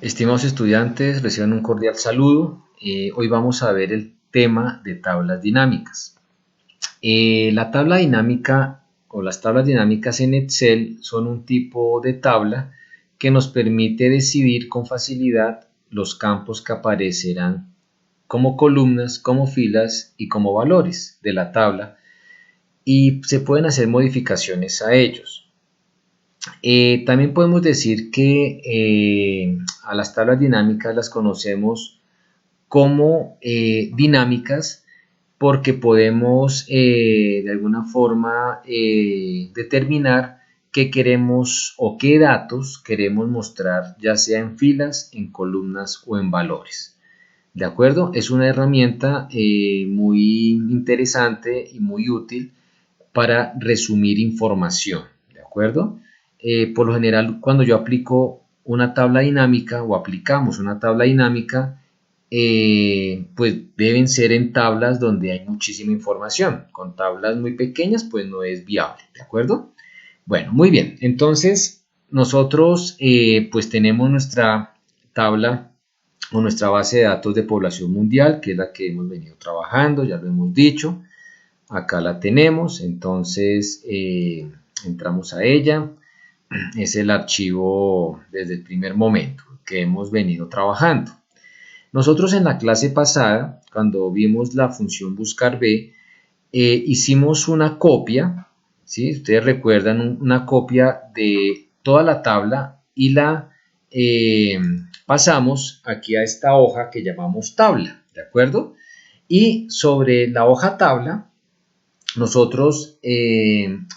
Estimados estudiantes, reciban un cordial saludo. Hoy vamos a ver el tema de tablas dinámicas. La tabla dinámica o las tablas dinámicas en Excel son un tipo de tabla que nos permite decidir con facilidad los campos que aparecerán como columnas, como filas y como valores de la tabla, y se pueden hacer modificaciones a ellos. También podemos decir que a las tablas dinámicas las conocemos como dinámicas porque podemos de alguna forma determinar qué queremos o qué datos queremos mostrar, ya sea en filas, en columnas o en valores. ¿De acuerdo? Es una herramienta muy interesante y muy útil para resumir información. ¿De acuerdo? Por lo general, cuando yo aplico una tabla dinámica o aplicamos una tabla dinámica, pues deben ser en tablas donde hay muchísima información. Con tablas muy pequeñas, pues no es viable. ¿De acuerdo? Bueno, muy bien. Entonces, nosotros pues tenemos nuestra tabla o nuestra base de datos de población mundial, que es la que hemos venido trabajando, ya lo hemos dicho. Acá la tenemos, entonces entramos a ella. Es el archivo desde el primer momento que hemos venido trabajando. Nosotros en la clase pasada, cuando vimos la función buscar B, hicimos una copia, ¿sí? Ustedes recuerdan una copia de toda la tabla y la pasamos aquí a esta hoja que llamamos tabla, ¿de acuerdo? Y sobre la hoja tabla, nosotros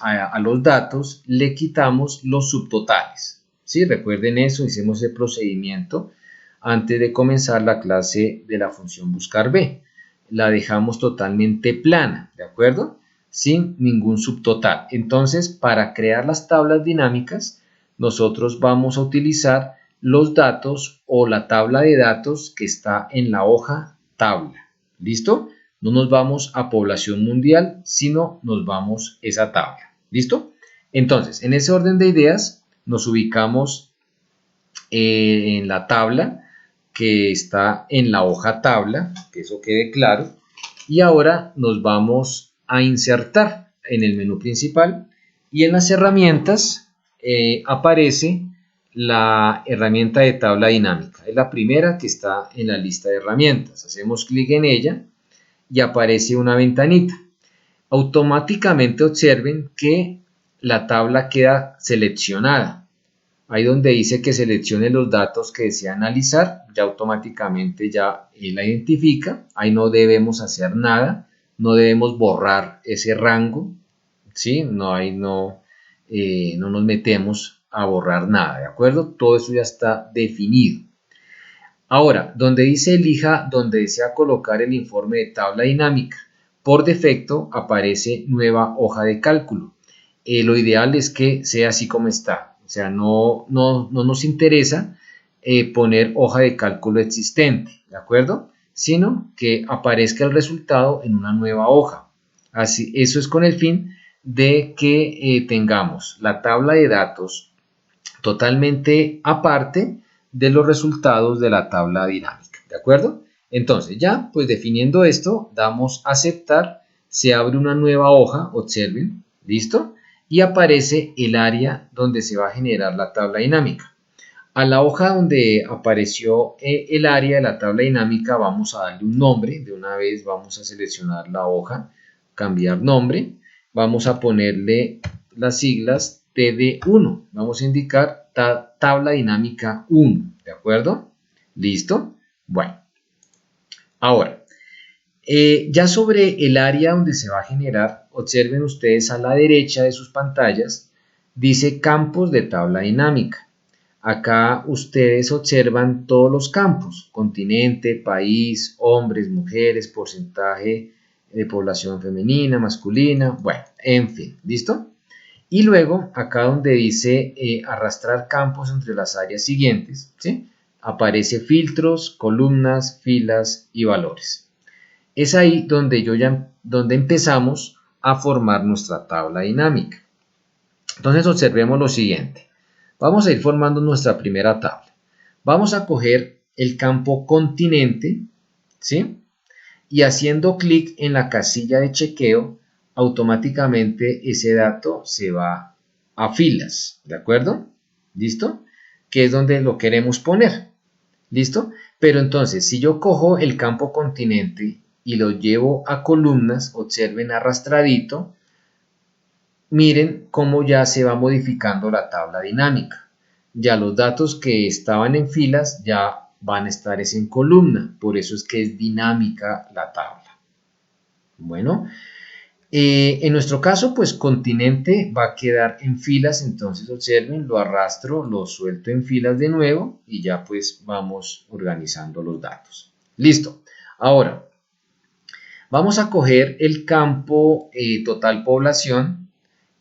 a los datos le quitamos los subtotales. ¿Sí? Recuerden eso, hicimos el procedimiento antes de comenzar la clase de la función buscar B. La dejamos totalmente plana, ¿de acuerdo? Sin ningún subtotal. Entonces, para crear las tablas dinámicas, nosotros vamos a utilizar los datos o la tabla de datos que está en la hoja tabla. ¿Listo? No nos vamos a población mundial, sino nos vamos a esa tabla. ¿Listo? Entonces, en ese orden de ideas, nos ubicamos en la tabla que está en la hoja tabla, que eso quede claro. Y ahora nos vamos a insertar en el menú principal y en las herramientas aparece la herramienta de tabla dinámica. Es la primera que está en la lista de herramientas. Hacemos clic en ella y aparece una ventanita. Automáticamente observen que la tabla queda seleccionada. Ahí donde dice que seleccione los datos que desea analizar, ya automáticamente ya la identifica. Ahí no debemos hacer nada, no debemos borrar ese rango, ¿sí? No nos metemos a borrar nada, ¿de acuerdo? Todo eso ya está definido. Ahora, donde dice elija donde desea colocar el informe de tabla dinámica, por defecto aparece nueva hoja de cálculo. Lo ideal es que sea así como está, o sea, no nos interesa poner hoja de cálculo existente, ¿de acuerdo? Sino que aparezca el resultado en una nueva hoja. Así, eso es con el fin de que tengamos la tabla de datos totalmente aparte de los resultados de la tabla dinámica, ¿de acuerdo? Entonces ya, pues definiendo esto, damos a aceptar, se abre una nueva hoja, observen, ¿listo? Y aparece el área donde se va a generar la tabla dinámica. A la hoja donde apareció el área de la tabla dinámica vamos a darle un nombre, de una vez vamos a seleccionar la hoja, cambiar nombre, vamos a ponerle las siglas TD1, vamos a indicar tabla dinámica 1, ¿de acuerdo? ¿Listo? Bueno, ahora, ya sobre el área donde se va a generar, observen ustedes a la derecha de sus pantallas, dice campos de tabla dinámica. Acá ustedes observan todos los campos, continente, país, hombres, mujeres, porcentaje de población femenina, masculina, bueno, en fin, ¿listo? Y luego, acá donde dice arrastrar campos entre las áreas siguientes, ¿sí? Aparece filtros, columnas, filas y valores. Es ahí donde donde empezamos a formar nuestra tabla dinámica. Entonces observemos lo siguiente. Vamos a ir formando nuestra primera tabla. Vamos a coger el campo continente, ¿sí? Y haciendo clic en la casilla de chequeo, automáticamente ese dato se va a filas, ¿de acuerdo? ¿Listo? Que es donde lo queremos poner, ¿listo? Pero entonces, si yo cojo el campo continente y lo llevo a columnas, observen arrastradito, miren cómo ya se va modificando la tabla dinámica. Ya los datos que estaban en filas ya van a estar en columna, por eso es que es dinámica la tabla. Bueno, en nuestro caso, pues continente va a quedar en filas, entonces observen, lo arrastro, lo suelto en filas de nuevo y ya pues vamos organizando los datos. Listo. Ahora, vamos a coger el campo total población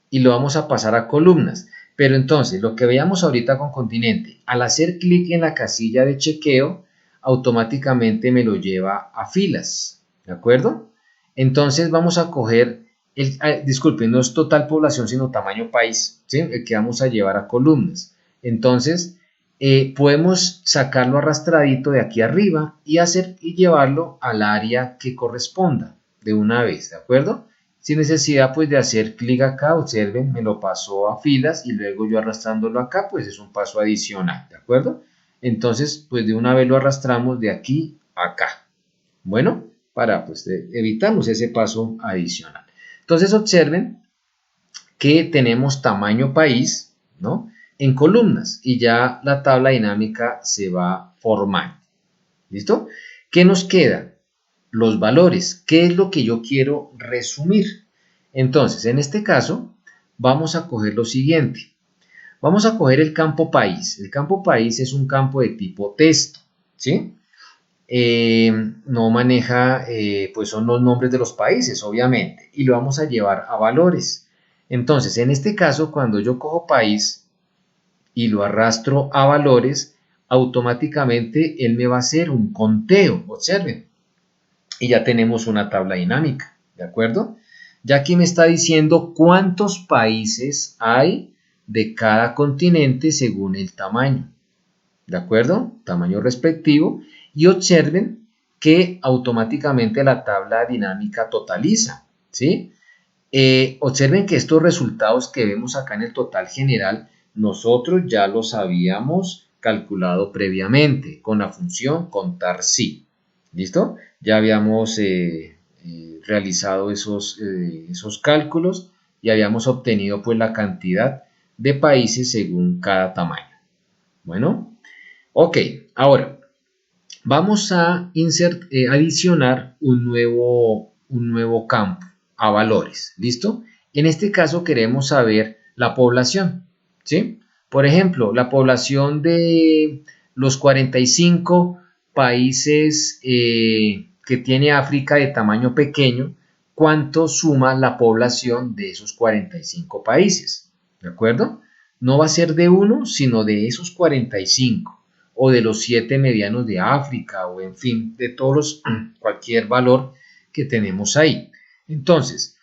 y lo vamos a pasar a columnas. Pero entonces, lo que veíamos ahorita con continente, al hacer clic en la casilla de chequeo, automáticamente me lo lleva a filas, ¿de acuerdo? Entonces vamos a coger, disculpen, no es total población, sino tamaño país, ¿sí? El que vamos a llevar a columnas. Entonces, podemos sacarlo arrastradito de aquí arriba y llevarlo al área que corresponda de una vez, ¿de acuerdo? Sin necesidad pues de hacer clic acá, observen, me lo pasó a filas y luego yo arrastrándolo acá, pues es un paso adicional, ¿de acuerdo? Entonces, pues de una vez lo arrastramos de aquí a acá. Bueno, para pues evitamos ese paso adicional. Entonces observen que tenemos tamaño país, ¿no? En columnas y ya la tabla dinámica se va formando. ¿Listo? ¿Qué nos queda? Los valores. ¿Qué es lo que yo quiero resumir? Entonces, en este caso, vamos a coger lo siguiente. Vamos a coger el campo país. El campo país es un campo de tipo texto, ¿sí? No maneja, pues son los nombres de los países, obviamente, y lo vamos a llevar a valores. Entonces, en este caso, cuando yo cojo país y lo arrastro a valores, automáticamente él me va a hacer un conteo, observen, y ya tenemos una tabla dinámica, ¿de acuerdo? Ya aquí me está diciendo cuántos países hay de cada continente según el tamaño, ¿de acuerdo? Tamaño respectivo, y observen que automáticamente la tabla dinámica totaliza, ¿sí? Observen que estos resultados que vemos acá en el total general, nosotros ya los habíamos calculado previamente con la función contar sí. ¿Listo? Ya habíamos realizado esos cálculos y habíamos obtenido pues la cantidad de países según cada tamaño. Bueno, ok, ahora vamos a adicionar un nuevo campo a valores, ¿listo? En este caso queremos saber la población, ¿sí? Por ejemplo, la población de los 45 países que tiene África de tamaño pequeño, ¿cuánto suma la población de esos 45 países? ¿De acuerdo? No va a ser de uno, sino de esos 45 o de los 7 medianos de África o en fin, de todos cualquier valor que tenemos ahí. Entonces,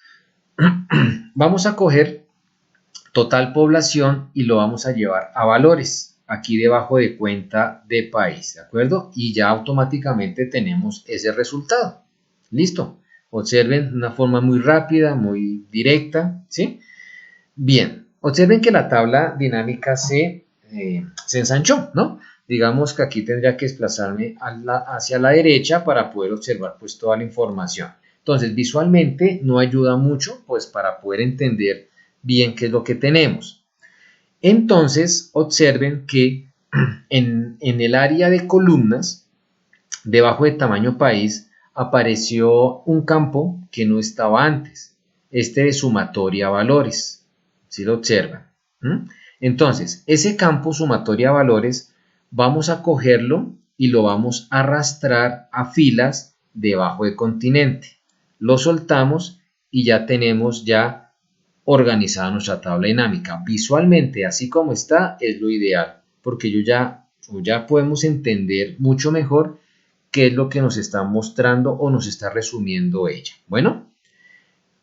vamos a coger total población y lo vamos a llevar a valores, aquí debajo de cuenta de país, ¿de acuerdo? Y ya automáticamente tenemos ese resultado. ¿Listo? Observen una forma muy rápida, muy directa, ¿sí? Bien, observen que la tabla dinámica se ensanchó, ¿no? Digamos que aquí tendría que desplazarme hacia la derecha para poder observar pues toda la información. Entonces, visualmente no ayuda mucho pues para poder entender bien qué es lo que tenemos. Entonces, observen que en el área de columnas, debajo de tamaño país, apareció un campo que no estaba antes, este de sumatoria valores. ¿Sí lo observan? Entonces, ese campo sumatoria valores, vamos a cogerlo y lo vamos a arrastrar a filas debajo de continente. Lo soltamos y ya tenemos ya organizada nuestra tabla dinámica. Visualmente, así como está, es lo ideal, porque ya podemos entender mucho mejor qué es lo que nos está mostrando o nos está resumiendo ella. Bueno,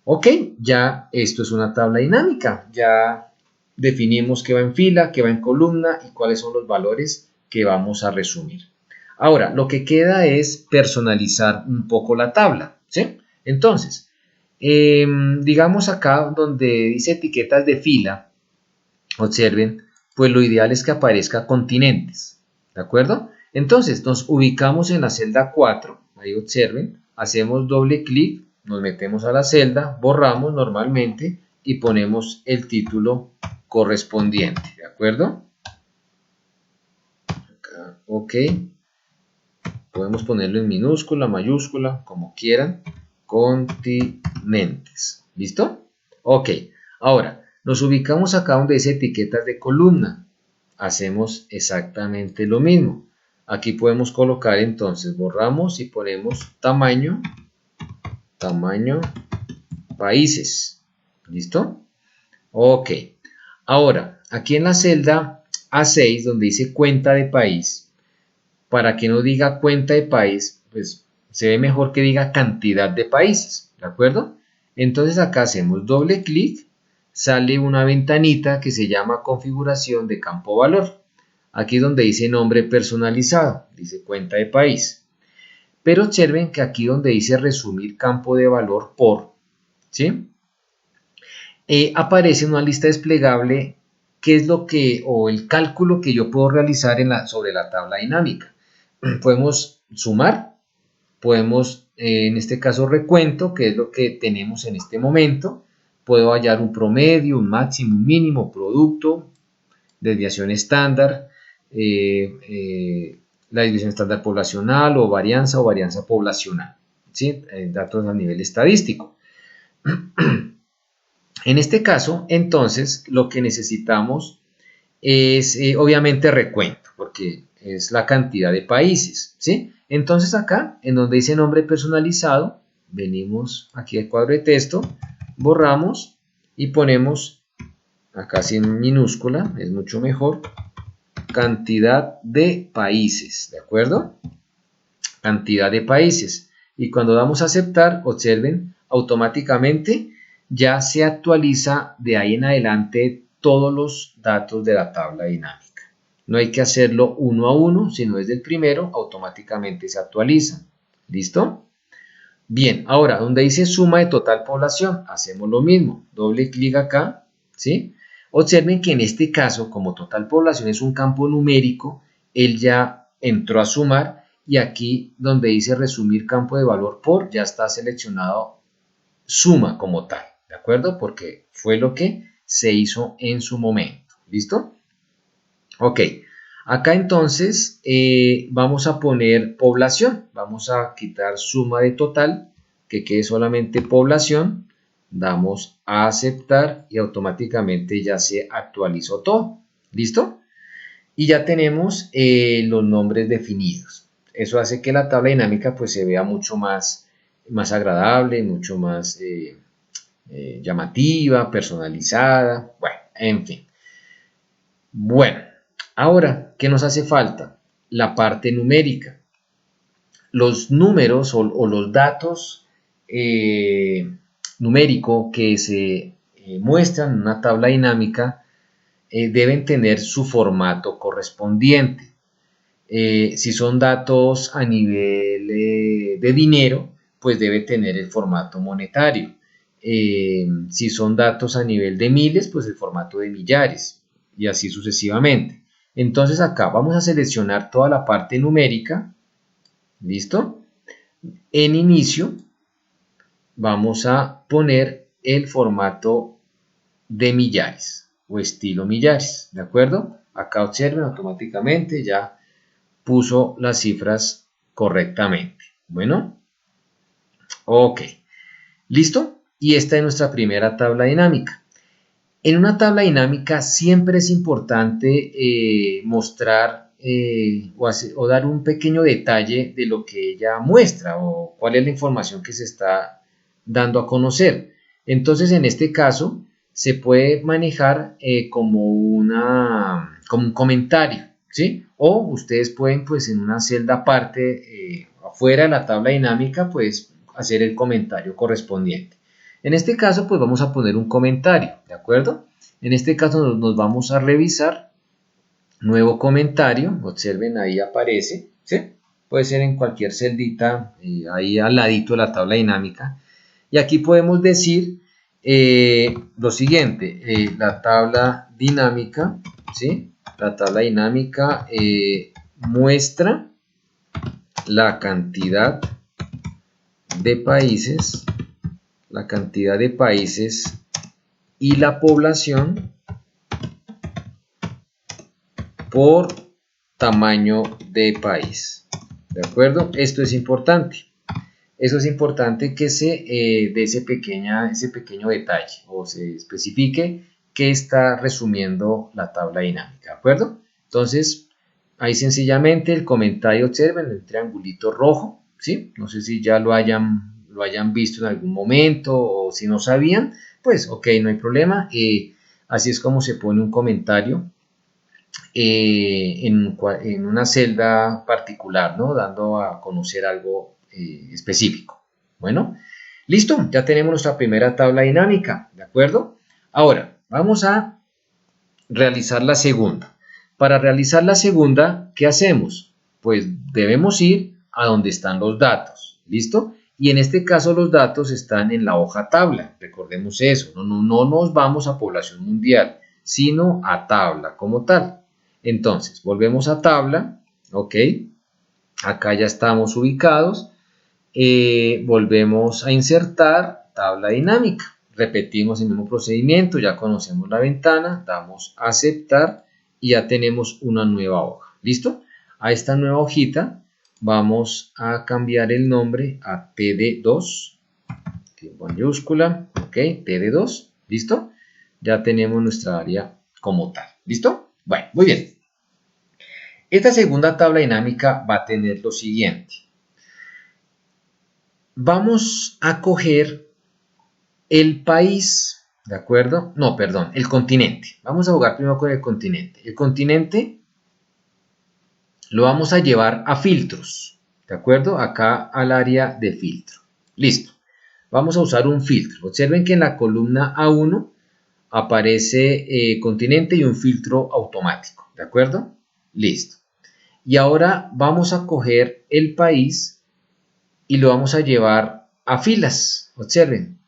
ok, ya esto es una tabla dinámica. Ya definimos qué va en fila, qué va en columna y cuáles son los valores que vamos a resumir. Ahora, lo que queda es personalizar un poco la tabla, ¿sí? Entonces, digamos acá donde dice etiquetas de fila, observen, pues lo ideal es que aparezca continentes, ¿de acuerdo? Entonces, nos ubicamos en la celda 4, ahí observen, hacemos doble clic, nos metemos a la celda, borramos normalmente y ponemos el título correspondiente, ¿de acuerdo? Acá, ok. Podemos ponerlo en minúscula, mayúscula, como quieran. Continentes. ¿Listo? Ok. Ahora, nos ubicamos acá donde dice etiquetas de columna. Hacemos exactamente lo mismo. Aquí podemos colocar entonces, borramos y ponemos tamaño, países. ¿Listo? Ok. Ahora, aquí en la celda A6, donde dice cuenta de país, para que no diga cuenta de país, pues se ve mejor que diga cantidad de países, ¿de acuerdo? Entonces acá hacemos doble clic, sale una ventanita que se llama configuración de campo valor. Aquí donde dice nombre personalizado, dice cuenta de país. Pero observen que aquí donde dice resumir campo de valor por, ¿sí? Aparece una lista desplegable que es lo que, o el cálculo que yo puedo realizar sobre la tabla dinámica. Podemos sumar, podemos en este caso recuento, que es lo que tenemos en este momento. Puedo hallar un promedio, un máximo, un mínimo, producto, desviación estándar, la desviación estándar poblacional o varianza poblacional, ¿sí? Datos a nivel estadístico. En este caso, entonces, lo que necesitamos es obviamente recuento, porque es la cantidad de países, ¿sí? Entonces acá, en donde dice nombre personalizado, venimos aquí al cuadro de texto, borramos y ponemos, acá sin minúscula, es mucho mejor, cantidad de países, ¿de acuerdo? Cantidad de países. Y cuando damos a aceptar, observen, automáticamente ya se actualiza de ahí en adelante todos los datos de la tabla dinámica. No hay que hacerlo uno a uno, sino desde el primero automáticamente se actualizan. ¿Listo? Bien, ahora donde dice suma de total población, hacemos lo mismo. Doble clic acá, ¿sí? Observen que en este caso, como total población es un campo numérico, él ya entró a sumar y aquí donde dice resumir campo de valor por, ya está seleccionado suma como tal, ¿de acuerdo? Porque fue lo que se hizo en su momento, ¿listo? Ok, acá entonces vamos a poner población, vamos a quitar suma de total, que quede solamente población, damos a aceptar y automáticamente ya se actualizó todo, ¿listo? Y ya tenemos los nombres definidos. Eso hace que la tabla dinámica pues se vea mucho más agradable, mucho más llamativa, personalizada, bueno, en fin. Bueno, ahora, ¿qué nos hace falta? La parte numérica. Los números o los datos numéricos que se muestran en una tabla dinámica deben tener su formato correspondiente. Si son datos a nivel de dinero, pues debe tener el formato monetario. Si son datos a nivel de miles, pues el formato de millares y así sucesivamente. Entonces acá vamos a seleccionar toda la parte numérica, ¿listo? En inicio vamos a poner el formato de millares o estilo millares, ¿de acuerdo? Acá observen automáticamente ya puso las cifras correctamente. Bueno, ok, ¿listo? Y esta es nuestra primera tabla dinámica. En una tabla dinámica siempre es importante mostrar o dar un pequeño detalle de lo que ella muestra o cuál es la información que se está dando a conocer. Entonces, en este caso, se puede manejar como un comentario, ¿sí? O ustedes pueden, pues, en una celda aparte, afuera de la tabla dinámica, pues, hacer el comentario correspondiente. En este caso, pues vamos a poner un comentario, ¿de acuerdo? En este caso nos vamos a revisar nuevo comentario, observen ahí aparece, ¿sí? Puede ser en cualquier celdita, ahí al ladito de la tabla dinámica. Y aquí podemos decir lo siguiente, la tabla dinámica, ¿sí? La tabla dinámica muestra la cantidad de países, y la población por tamaño de país. ¿De acuerdo? Esto es importante. Eso es importante que se dé ese pequeño detalle o se especifique qué está resumiendo la tabla dinámica. ¿De acuerdo? Entonces, ahí sencillamente el comentario, observen el triangulito rojo, ¿sí? No sé si ya lo hayan visto en algún momento o si no sabían, pues ok, no hay problema. Así es como se pone un comentario en una celda particular, ¿no? Dando a conocer algo específico. Bueno, listo, ya tenemos nuestra primera tabla dinámica, ¿de acuerdo? Ahora, vamos a realizar la segunda. Para realizar la segunda, ¿qué hacemos? Pues debemos ir a donde están los datos, ¿listo? Y en este caso los datos están en la hoja tabla, recordemos eso, no nos vamos a población mundial, sino a tabla como tal. Entonces, volvemos a tabla, ok, acá ya estamos ubicados, volvemos a insertar tabla dinámica, repetimos el mismo procedimiento, ya conocemos la ventana, damos a aceptar y ya tenemos una nueva hoja, ¿listo? A esta nueva hojita vamos a cambiar el nombre a TD2, mayúscula, ok, TD2, ¿listo? Ya tenemos nuestra área como tal, ¿listo? Bueno, muy bien. Esta segunda tabla dinámica va a tener lo siguiente. Vamos a coger el país, ¿de acuerdo? No, perdón, el continente. Vamos a jugar primero con el continente. El continente lo vamos a llevar a filtros, ¿de acuerdo? Acá al área de filtro. Listo. Vamos a usar un filtro. Observen que en la columna A1 aparece continente y un filtro automático, ¿de acuerdo? Listo. Y ahora vamos a coger el país y lo vamos a llevar a filas. Observen.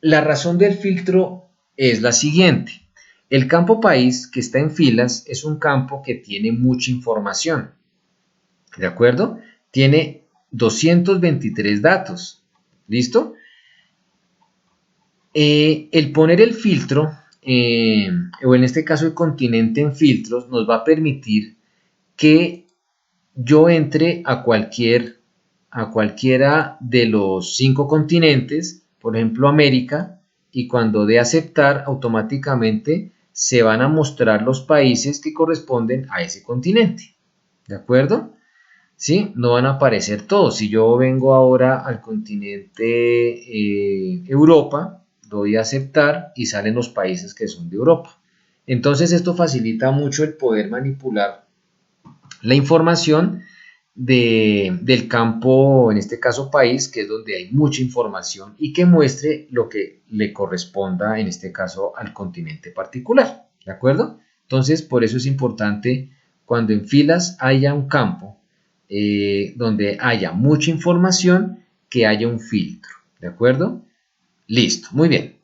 La razón del filtro es la siguiente. El campo país que está en filas es un campo que tiene mucha información. ¿De acuerdo? Tiene 223 datos. ¿Listo? El poner el filtro, o en este caso el continente en filtros, nos va a permitir que yo entre a cualquiera de los 5 continentes, por ejemplo América, y cuando dé aceptar automáticamente se van a mostrar los países que corresponden a ese continente. ¿De acuerdo? ¿Sí? No van a aparecer todos. Si yo vengo ahora al continente Europa, doy a aceptar y salen los países que son de Europa. Entonces esto facilita mucho el poder manipular la información del campo, en este caso país, que es donde hay mucha información y que muestre lo que le corresponda, en este caso, al continente particular. ¿De acuerdo? Entonces, por eso es importante cuando en filas haya un campo donde haya mucha información, que haya un filtro. ¿De acuerdo? Listo, muy bien.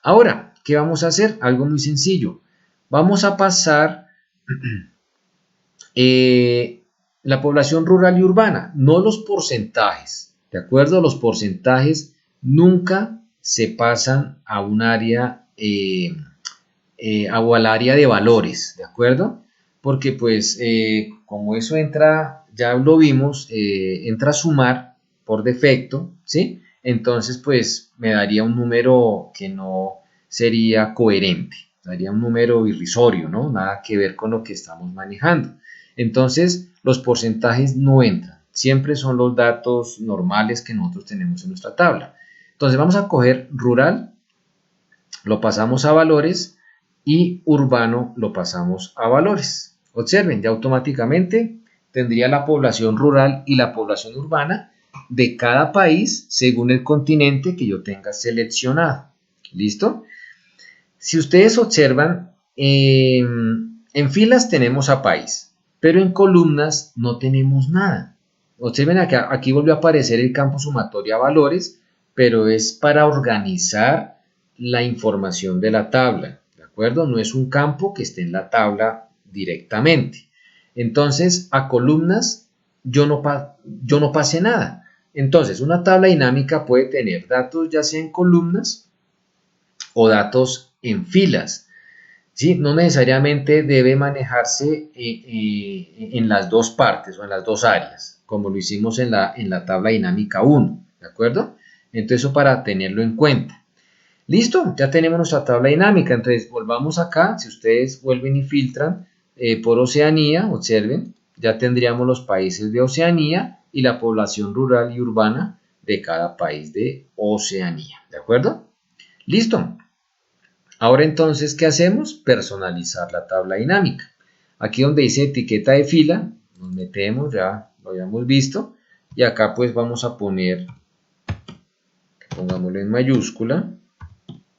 Ahora, ¿qué vamos a hacer? Algo muy sencillo. Vamos a pasar la población rural y urbana, no los porcentajes. ¿De acuerdo? Los porcentajes nunca se pasan a un área o al área de valores. ¿De acuerdo? Porque pues como eso entra, ya lo vimos, entra a sumar por defecto, ¿sí? Entonces pues me daría un número que no sería coherente, daría un número irrisorio, ¿no? Nada que ver con lo que estamos manejando. Entonces los porcentajes no entran, siempre son los datos normales que nosotros tenemos en nuestra tabla. Entonces vamos a coger rural, lo pasamos a valores y urbano lo pasamos a valores. Observen, ya automáticamente tendría la población rural y la población urbana de cada país según el continente que yo tenga seleccionado. ¿Listo? Si ustedes observan, en filas tenemos a país, pero en columnas no tenemos nada. Observen acá, aquí volvió a aparecer el campo sumatorio a valores, pero es para organizar la información de la tabla, ¿de acuerdo? No es un campo que esté en la tabla directamente. Entonces, a columnas yo no pasé nada. Entonces, una tabla dinámica puede tener datos ya sea en columnas o datos en filas. ¿Sí? No necesariamente debe manejarse en las dos partes o en las dos áreas, como lo hicimos en la tabla dinámica 1, ¿de acuerdo? Entonces, eso para tenerlo en cuenta. Listo, ya tenemos nuestra tabla dinámica. Entonces, volvamos acá. Si ustedes vuelven y filtran por Oceanía, observen, ya tendríamos los países de Oceanía y la población rural y urbana de cada país de Oceanía, ¿de acuerdo? Listo. Ahora entonces, ¿qué hacemos? Personalizar la tabla dinámica. Aquí donde dice etiqueta de fila, nos metemos, ya lo habíamos visto, y acá pues vamos a poner, pongámoslo en mayúscula,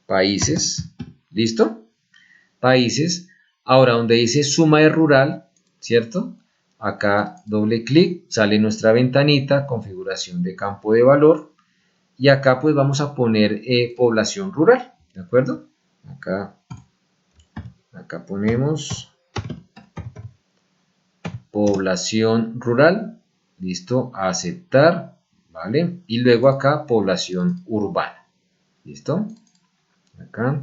países, ¿listo? Países. Ahora donde dice suma de rural, ¿cierto? Acá doble clic, sale nuestra ventanita, configuración de campo de valor, y acá pues vamos a poner población rural, ¿de acuerdo? Acá ponemos población rural, listo, aceptar, ¿vale? Y luego acá población urbana, ¿listo? Acá.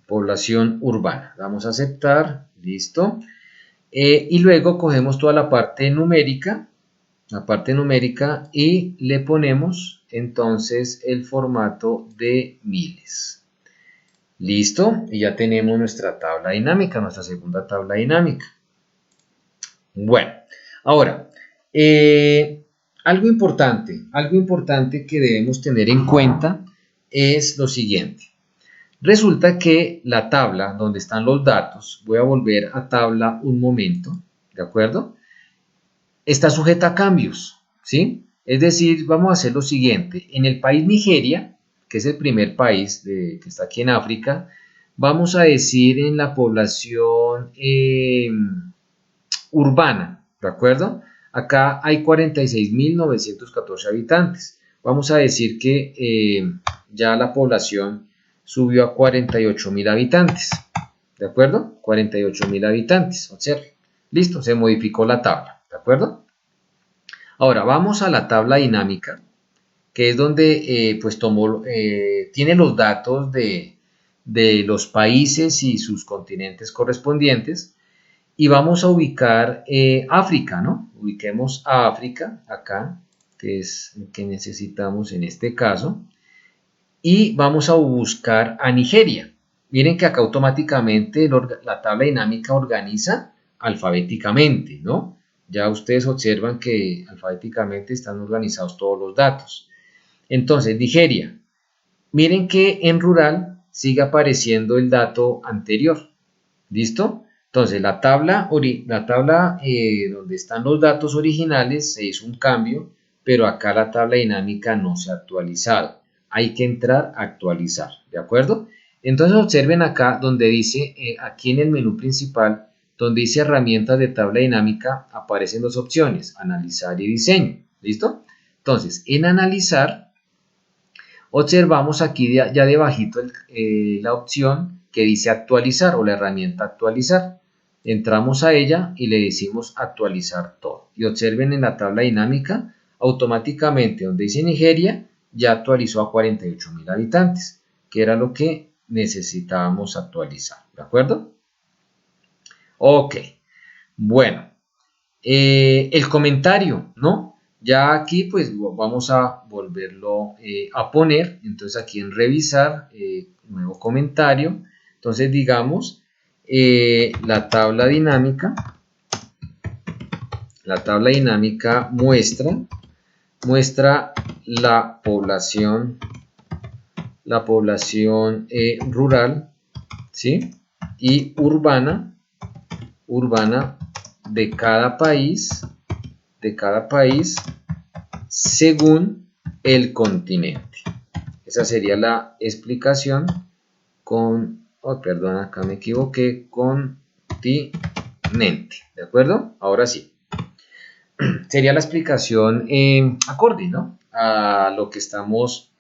Población urbana, vamos a aceptar, listo. Y luego cogemos toda la parte numérica y le ponemos entonces el formato de miles. Listo, y ya tenemos nuestra tabla dinámica, nuestra segunda tabla dinámica. Bueno, ahora, algo importante que debemos tener en cuenta es lo siguiente. Resulta que la tabla donde están los datos, voy a volver a tabla un momento, ¿de acuerdo? Está sujeta a cambios, ¿sí? Es decir, vamos a hacer lo siguiente. En el país Nigeria, que es el primer país que está aquí en África, vamos a decir en la población urbana, ¿de acuerdo? Acá hay 46.914 habitantes. Vamos a decir que ya la población subió a 48.000 habitantes, ¿de acuerdo? 48.000 habitantes, observen. Listo, se modificó la tabla, ¿de acuerdo? Ahora vamos a la tabla dinámica, que es donde pues tiene los datos de los países y sus continentes correspondientes, y vamos a ubicar África, ¿no? Ubiquemos a África acá, que es el que necesitamos en este caso, y vamos a buscar a Nigeria. Miren que acá automáticamente la tabla dinámica organiza alfabéticamente, ¿no? Ya ustedes observan que alfabéticamente están organizados todos los datos. Entonces, Nigeria. Miren que en rural sigue apareciendo el dato anterior. ¿Listo? Entonces, la tabla donde están los datos originales se hizo un cambio, pero acá la tabla dinámica no se ha actualizado. Hay que entrar a actualizar, ¿de acuerdo? Entonces observen acá donde dice, aquí en el menú principal, donde dice herramientas de tabla dinámica, aparecen dos opciones, analizar y diseño, ¿listo? Entonces, en analizar, observamos aquí ya debajito la opción que dice actualizar o la herramienta actualizar. Entramos a ella y le decimos actualizar todo. Y observen en la tabla dinámica, automáticamente donde dice Nigeria, ya actualizó a 48.000 habitantes, que era lo que necesitábamos actualizar, ¿de acuerdo? Ok, bueno, el comentario, ¿no? Ya aquí pues vamos a volverlo a poner, entonces aquí en revisar, nuevo comentario, entonces digamos, la tabla dinámica muestra la población rural, ¿sí? Y urbana de cada país según el continente. Esa sería la explicación con, oh, perdón, acá me equivoqué, continente, ¿de acuerdo? Ahora sí. Sería la explicación acorde, ¿no?, a lo que estamos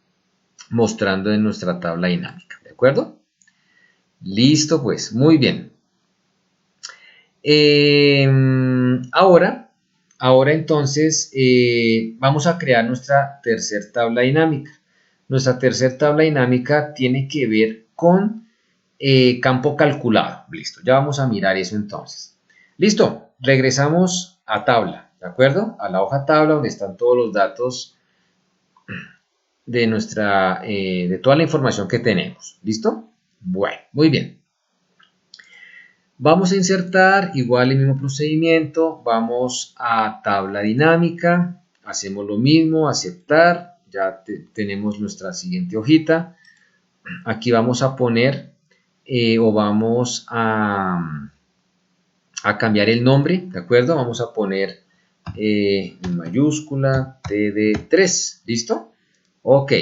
mostrando en nuestra tabla dinámica, ¿de acuerdo? Listo, pues, muy bien. Ahora entonces vamos a crear nuestra tercera tabla dinámica. Nuestra tercera tabla dinámica tiene que ver con campo calculado. Listo, ya vamos a mirar eso entonces. Listo, regresamos a tabla, ¿de acuerdo? A la hoja tabla donde están todos los datos de de toda la información que tenemos. ¿Listo? Bueno, muy bien. Vamos a insertar igual el mismo procedimiento, vamos a tabla dinámica, hacemos lo mismo, aceptar, ya tenemos nuestra siguiente hojita. Aquí vamos a poner o vamos a cambiar el nombre, ¿de acuerdo? Vamos a poner en mayúscula TD3, ¿listo? Ok,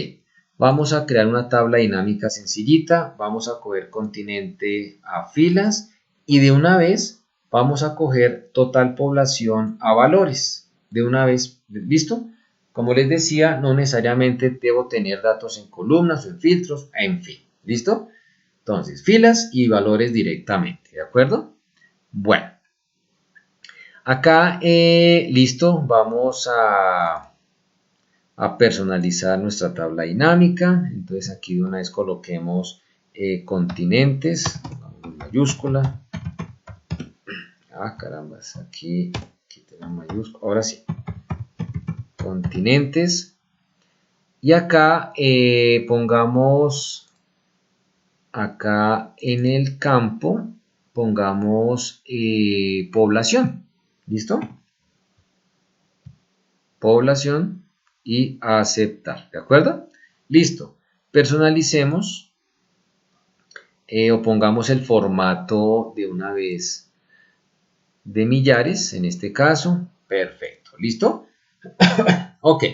vamos a crear una tabla dinámica sencillita, vamos a coger continente a filas y de una vez vamos a coger total población a valores, de una vez, ¿listo? Como les decía, no necesariamente debo tener datos en columnas o en filtros, en fin, ¿listo? Entonces, filas y valores directamente, ¿de acuerdo? Bueno, acá, listo, vamos a personalizar nuestra tabla dinámica. Entonces aquí de una vez coloquemos continentes, en mayúscula. Ah, carambas, aquí tenemos mayúscula, ahora sí. Continentes. Y acá pongamos, acá en el campo, pongamos población. ¿Listo? Población y aceptar, ¿de acuerdo? Listo, personalicemos o pongamos el formato de una vez de millares, en este caso, perfecto, ¿listo? Ok,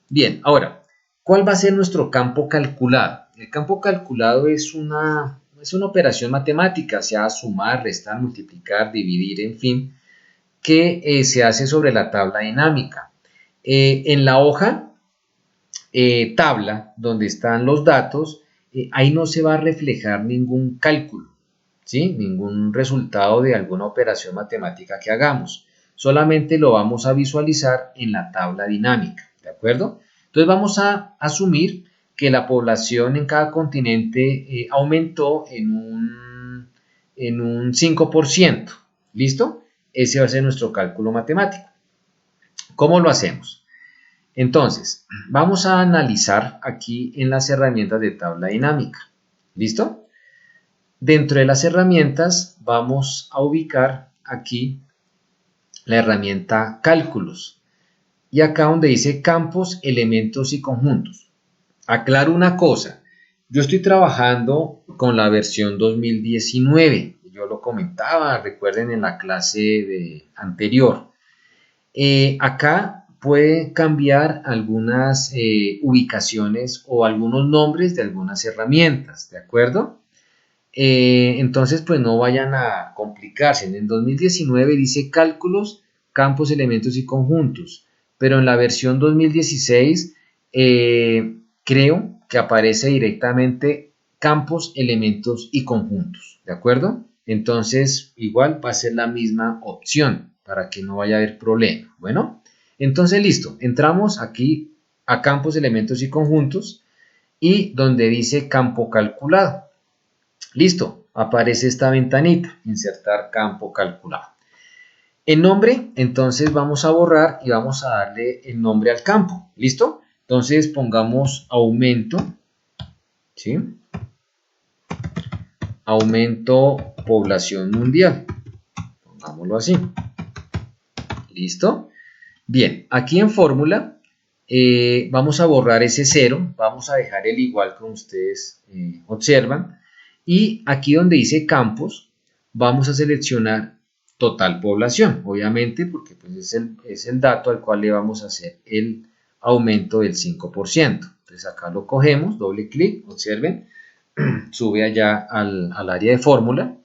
bien, ahora, ¿cuál va a ser nuestro campo calculado? El campo calculado es una operación matemática, sea sumar, restar, multiplicar, dividir, en fin, que se hace sobre la tabla dinámica. En la hoja tabla donde están los datos, ahí no se va a reflejar ningún cálculo, ¿sí? Ningún resultado de alguna operación matemática que hagamos. Solamente lo vamos a visualizar en la tabla dinámica, ¿de acuerdo? Entonces vamos a asumir que la población en cada continente aumentó en un 5%, ¿listo? Ese va a ser nuestro cálculo matemático. ¿Cómo lo hacemos? Entonces, vamos a analizar aquí en las herramientas de tabla dinámica. ¿Listo? Dentro de las herramientas vamos a ubicar aquí la herramienta cálculos. Y acá donde dice campos, elementos y conjuntos. Aclaro una cosa, yo estoy trabajando con la versión 2019. Yo lo comentaba, recuerden en la clase anterior. Acá puede cambiar algunas ubicaciones o algunos nombres de algunas herramientas, ¿de acuerdo? Entonces, pues no vayan a complicarse. En el 2019 dice cálculos, campos, elementos y conjuntos, pero en la versión 2016 creo que aparece directamente campos, elementos y conjuntos, ¿de acuerdo? Entonces, igual va a ser la misma opción para que no vaya a haber problema. Bueno, entonces listo, entramos aquí a campos, elementos y conjuntos y donde dice campo calculado. Listo, aparece esta ventanita, insertar campo calculado. El nombre, entonces vamos a borrar y vamos a darle el nombre al campo. ¿Listo? Entonces pongamos aumento, ¿sí? Aumento población mundial. Pongámoslo así. ¿Listo? Bien, aquí en fórmula vamos a borrar ese 0, vamos a dejar el igual como ustedes observan. Y aquí donde dice campos, vamos a seleccionar total población, obviamente, porque pues es el dato al cual le vamos a hacer el aumento del 5%. Entonces acá lo cogemos, doble clic, observen, sube allá al área de fórmula.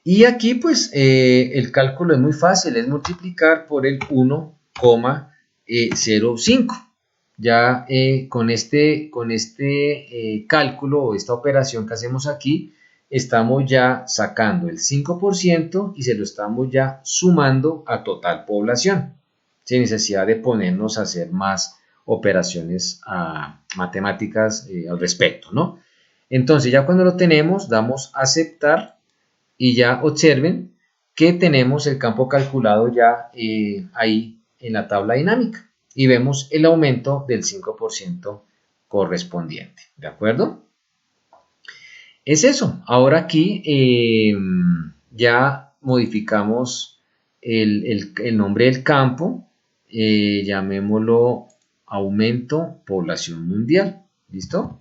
Y aquí pues el cálculo es muy fácil, es multiplicar por el 1,05. Ya con este cálculo o esta operación que hacemos aquí, estamos ya sacando el 5% y se lo estamos ya sumando a total población, sin necesidad de ponernos a hacer más operaciones matemáticas al respecto, ¿no? Entonces ya cuando lo tenemos, damos a aceptar y ya observen que tenemos el campo calculado ya ahí en la tabla dinámica y vemos el aumento del 5% correspondiente, ¿de acuerdo? Es eso. Ahora aquí ya modificamos el nombre del campo, llamémoslo aumento población mundial, ¿listo?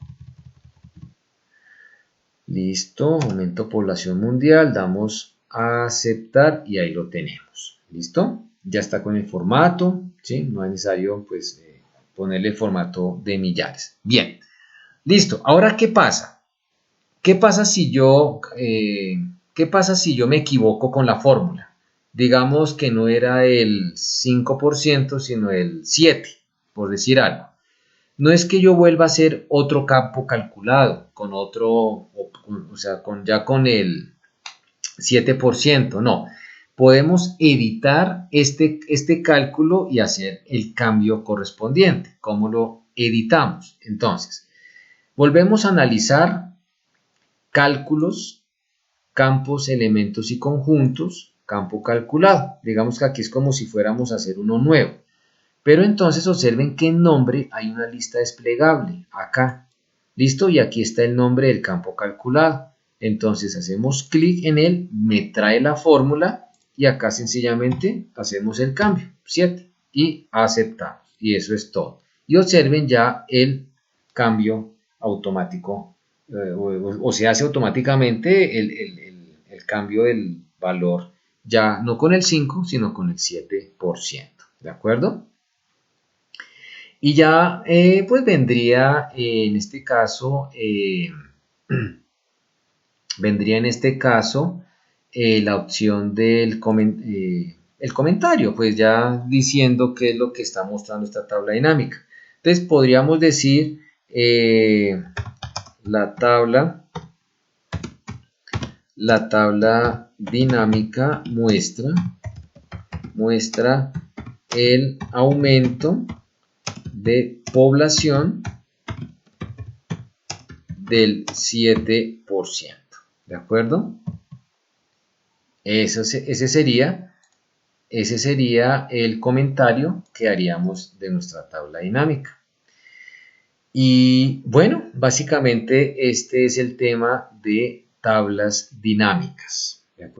Listo, aumento población mundial, damos a aceptar y ahí lo tenemos, ¿listo? Ya está con el formato, ¿sí? No es necesario pues ponerle el formato de millares. Bien, listo. Ahora, ¿qué pasa? ¿Qué pasa si yo me equivoco con la fórmula? Digamos que no era el 5%, sino el 7%, por decir algo. No es que yo vuelva a hacer otro campo calculado con otro, o sea, ya con el 7%, no. Podemos editar este cálculo y hacer el cambio correspondiente. ¿Cómo lo editamos? Entonces, volvemos a analizar cálculos, campos, elementos y conjuntos, campo calculado. Digamos que aquí es como si fuéramos a hacer uno nuevo. Pero entonces observen que en nombre hay una lista desplegable, acá. ¿Listo? Y aquí está el nombre del campo calculado. Entonces hacemos clic en él, me trae la fórmula y acá sencillamente hacemos el cambio, 7, y aceptamos. Y eso es todo. Y observen ya el cambio automático, o se hace automáticamente el cambio del valor, ya no con el 5, sino con el 7%. ¿De acuerdo? Y ya pues vendría en este caso, la opción del el comentario, pues ya diciendo qué es lo que está mostrando esta tabla dinámica. Entonces podríamos decir la tabla dinámica muestra el aumento de población del 7%, ¿de acuerdo? Ese sería el comentario que haríamos de nuestra tabla dinámica. Y bueno, básicamente este es el tema de tablas dinámicas.